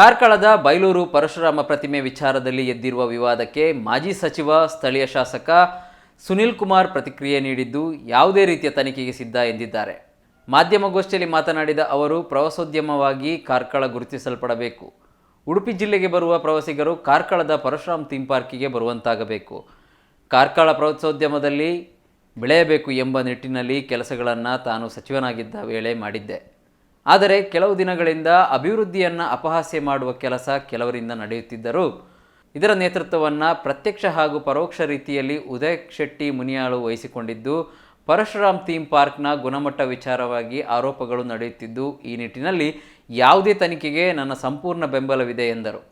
ಕಾರ್ಕಳದ ಬೈಲೂರು ಪರಶುರಾಮ ಪ್ರತಿಮೆ ವಿಚಾರದಲ್ಲಿ ಎದ್ದಿರುವ ವಿವಾದಕ್ಕೆ ಮಾಜಿ ಸಚಿವ ಸ್ಥಳೀಯ ಶಾಸಕ ಸುನಿಲ್ ಕುಮಾರ್ ಪ್ರತಿಕ್ರಿಯೆ ನೀಡಿದ್ದು ಯಾವುದೇ ರೀತಿಯ ತನಿಖೆಗೆ ಸಿದ್ಧ ಎಂದಿದ್ದಾರೆ. ಮಾಧ್ಯಮಗೋಷ್ಠಿಯಲ್ಲಿ ಮಾತನಾಡಿದ ಅವರು, ಪ್ರವಾಸೋದ್ಯಮವಾಗಿ ಕಾರ್ಕಳ ಗುರುತಿಸಲ್ಪಡಬೇಕು. ಉಡುಪಿ ಜಿಲ್ಲೆಗೆ ಬರುವ ಪ್ರವಾಸಿಗರು ಕಾರ್ಕಳದ ಪರಶುರಾಮ್ ಥೀಮ್ ಪಾರ್ಕಿಗೆ ಬರುವಂತಾಗಬೇಕು. ಕಾರ್ಕಳ ಪ್ರವಾಸೋದ್ಯಮದಲ್ಲಿ ಬೆಳೆಯಬೇಕು ಎಂಬ ನಿಟ್ಟಿನಲ್ಲಿ ಕೆಲಸಗಳನ್ನು ತಾನು ಸಚಿವನಾಗಿದ್ದ ವೇಳೆ ಮಾಡಿದ್ದೆ. ಆದರೆ ಕೆಲವು ದಿನಗಳಿಂದ ಅಭಿವೃದ್ಧಿಯನ್ನು ಅಪಹಾಸ್ಯ ಮಾಡುವ ಕೆಲಸ ಕೆಲವರಿಂದ ನಡೆಯುತ್ತಿದ್ದರು. ಇದರ ನೇತೃತ್ವವನ್ನು ಪ್ರತ್ಯಕ್ಷ ಹಾಗೂ ಪರೋಕ್ಷ ರೀತಿಯಲ್ಲಿ ಉದಯ್ ಶೆಟ್ಟಿ ಮುನಿಯಾಳು ವಹಿಸಿಕೊಂಡಿದ್ದು, ಪರಶುರಾಮ್ ಥೀಮ್ ಪಾರ್ಕ್ನ ಗುಣಮಟ್ಟ ವಿಚಾರವಾಗಿ ಆರೋಪಗಳು ನಡೆಯುತ್ತಿದ್ದು, ಈ ನಿಟ್ಟಿನಲ್ಲಿ ಯಾವುದೇ ತನಿಖೆಗೆ ನನ್ನ ಸಂಪೂರ್ಣ ಬೆಂಬಲವಿದೆ ಎಂದರು.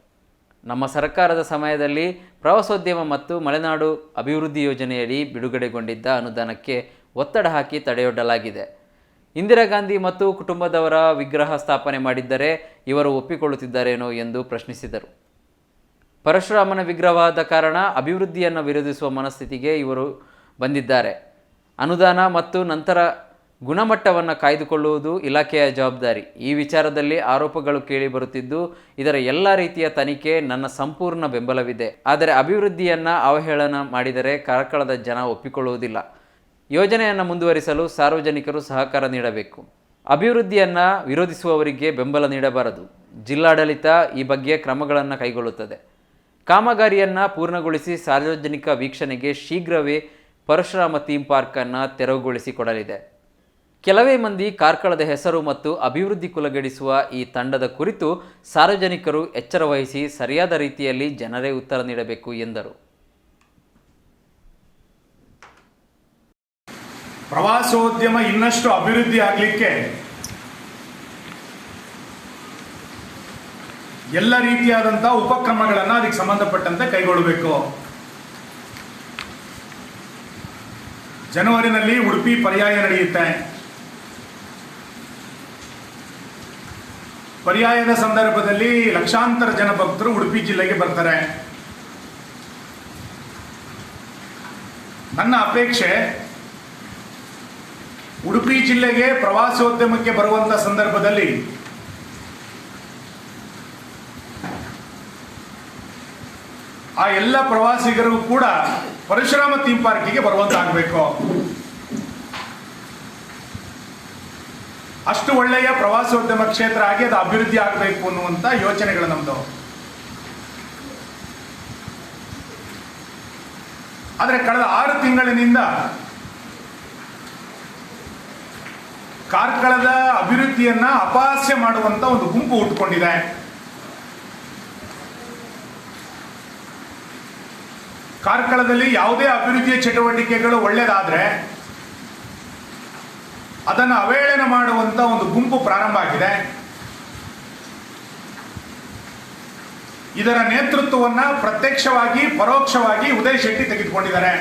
ನಮ್ಮ ಸರ್ಕಾರದ ಸಮಯದಲ್ಲಿ ಪ್ರವಾಸೋದ್ಯಮ ಮತ್ತು ಮಲೆನಾಡು ಅಭಿವೃದ್ಧಿ ಯೋಜನೆಯಡಿ ಬಿಡುಗಡೆಗೊಂಡಿದ್ದ ಅನುದಾನಕ್ಕೆ ಒತ್ತಡ ಹಾಕಿ ತಡೆಯೊಡ್ಡಲಾಗಿದೆ. ಇಂದಿರಾ ಗಾಂಧಿ ಮತ್ತು ಕುಟುಂಬದವರ ವಿಗ್ರಹ ಸ್ಥಾಪನೆ ಮಾಡಿದ್ದರೆ ಇವರು ಒಪ್ಪಿಕೊಳ್ಳುತ್ತಿದ್ದಾರೇನೋ ಎಂದು ಪ್ರಶ್ನಿಸಿದರು. ಪರಶುರಾಮನ ವಿಗ್ರಹವಾದ ಕಾರಣ ಅಭಿವೃದ್ಧಿಯನ್ನು ವಿರೋಧಿಸುವ ಮನಸ್ಥಿತಿಗೆ ಇವರು ಬಂದಿದ್ದಾರೆ. ಅನುದಾನ ಮತ್ತು ನಂತರ ಗುಣಮಟ್ಟವನ್ನು ಕಾಯ್ದುಕೊಳ್ಳುವುದು ಇಲಾಖೆಯ ಜವಾಬ್ದಾರಿ. ಈ ವಿಚಾರದಲ್ಲಿ ಆರೋಪಗಳು ಕೇಳಿ ಬರುತ್ತಿದ್ದು, ಇದರ ಎಲ್ಲ ರೀತಿಯ ತನಿಖೆ ನನ್ನ ಸಂಪೂರ್ಣ ಬೆಂಬಲವಿದೆ. ಆದರೆ ಅಭಿವೃದ್ಧಿಯನ್ನು ಅವಹೇಳನ ಮಾಡಿದರೆ ಕಾರ್ಕಳದ ಜನ ಒಪ್ಪಿಕೊಳ್ಳುವುದಿಲ್ಲ. ಯೋಜನೆಯನ್ನು ಮುಂದುವರಿಸಲು ಸಾರ್ವಜನಿಕರು ಸಹಕಾರ ನೀಡಬೇಕು. ಅಭಿವೃದ್ಧಿಯನ್ನು ವಿರೋಧಿಸುವವರಿಗೆ ಬೆಂಬಲ ನೀಡಬಾರದು. ಜಿಲ್ಲಾಡಳಿತ ಈ ಬಗ್ಗೆ ಕ್ರಮಗಳನ್ನು ಕೈಗೊಳ್ಳುತ್ತದೆ. ಕಾಮಗಾರಿಯನ್ನು ಪೂರ್ಣಗೊಳಿಸಿ ಸಾರ್ವಜನಿಕ ವೀಕ್ಷಣೆಗೆ ಶೀಘ್ರವೇ ಪರಶುರಾಮ ಥೀಮ್ ಪಾರ್ಕನ್ನು ತೆರವುಗೊಳಿಸಿಕೊಡಲಿದೆ. ಕೆಲವೇ ಮಂದಿ ಕಾರ್ಕಳದ ಹೆಸರು ಮತ್ತು ಅಭಿವೃದ್ಧಿ ಕುಲಗೆಡಿಸುವ ಈ ತಂಡದ ಕುರಿತು ಸಾರ್ವಜನಿಕರು ಎಚ್ಚರ ವಹಿಸಿ ಸರಿಯಾದ ರೀತಿಯಲ್ಲಿ ಜನರೇ ಉತ್ತರ ನೀಡಬೇಕು ಎಂದರು. ಪ್ರವಾಸೋದ್ಯಮ ಇನ್ನಷ್ಟು ಅಭಿವೃದ್ಧಿ ಆಗಲಿಕ್ಕೆ ಎಲ್ಲ ರೀತಿಯಾದಂತಹ ಉಪಕ್ರಮಗಳನ್ನು ಅದಕ್ಕೆ ಸಂಬಂಧಪಟ್ಟಂತೆ ಕೈಗೊಳ್ಳಬೇಕು. ಜನವರಿನಲ್ಲಿ ಉಡುಪಿ ಪರ್ಯಾಯ ನಡೆಯುತ್ತೆ. ಪರ್ಯಾಯದ ಸಂದರ್ಭದಲ್ಲಿ ಲಕ್ಷಾಂತರ ಜನ ಭಕ್ತರು ಉಡುಪಿ ಜಿಲ್ಲೆಗೆ ಬರ್ತಾರೆ. ನನ್ನ ಅಪೇಕ್ಷೆ, ಉಡುಪಿ ಜಿಲ್ಲೆಗೆ ಪ್ರವಾಸೋದ್ಯಮಕ್ಕೆ ಬರುವಂತ ಸಂದರ್ಭದಲ್ಲಿ ಆ ಎಲ್ಲ ಪ್ರವಾಸಿಗರು ಕೂಡ ಪರಶುರಾಮ ಥೀಮ್ ಪಾರ್ಕಿಗೆ ಬರುವಂತಾಗಬೇಕು. ಅಷ್ಟು ಒಳ್ಳೆಯ ಪ್ರವಾಸೋದ್ಯಮ ಕ್ಷೇತ್ರ ಆಗಿ ಅದು ಅಭಿವೃದ್ಧಿ ಆಗಬೇಕು ಅನ್ನುವಂಥ ಯೋಚನೆಗಳು ನಮ್ಮದು. ಆದರೆ ಕಳೆದ 6 ತಿಂಗಳಿನಿಂದ ಕಾರ್ಕಳದ ಅಭಿವೃದ್ಧಿಯನ್ನ ಅಪಹಾಸ್ಯ ಮಾಡುವಂತ ಒಂದು ಗುಂಪು ಹುಟ್ಟುಕೊಂಡಿದೆ. ಕಾರ್ಕಳದಲ್ಲಿ ಯಾವುದೇ ಅಭಿವೃದ್ಧಿಯ ಚಟುವಟಿಕೆಗಳು ಒಳ್ಳೆಯದಾದ್ರೆ ಅದನ್ನು ಅವಹೇಳನ ಮಾಡುವಂತ ಒಂದು ಗುಂಪು ಪ್ರಾರಂಭ ಆಗಿದೆ. ಇದರ ನೇತೃತ್ವವನ್ನ ಪ್ರತ್ಯಕ್ಷವಾಗಿ ಪರೋಕ್ಷವಾಗಿ ಉದಯ್ ಶೆಟ್ಟಿ ತೆಗೆದುಕೊಂಡಿದ್ದಾರೆ.